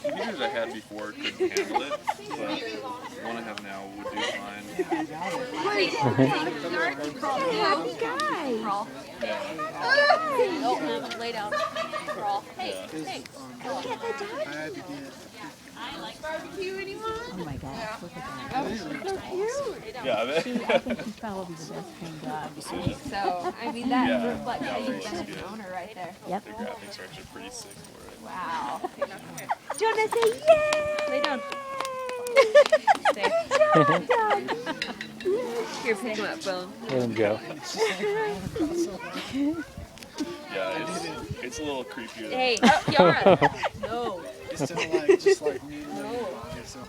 computers I had before couldn't handle it, but the one I have now would do fine. Happy guy. Crawl. Yeah. Oh, lay down. Crawl. Hey, hey. Look at the dog. Barbecue anymore? Oh my gosh, look at that. Oh, so cute. Yeah, I I think she's probably the best trained dog. So, I mean, that Yeah. reflects how Yeah, you've it's been as an good. owner right there. Yep. The graphics are actually pretty sick for it. Wow. Do you want to say yay? Lay down. Stay. Here, pick him up, Bone. Let him go. Yeah, it's a little creepier. Hey, Kiara. No. Just like me. No.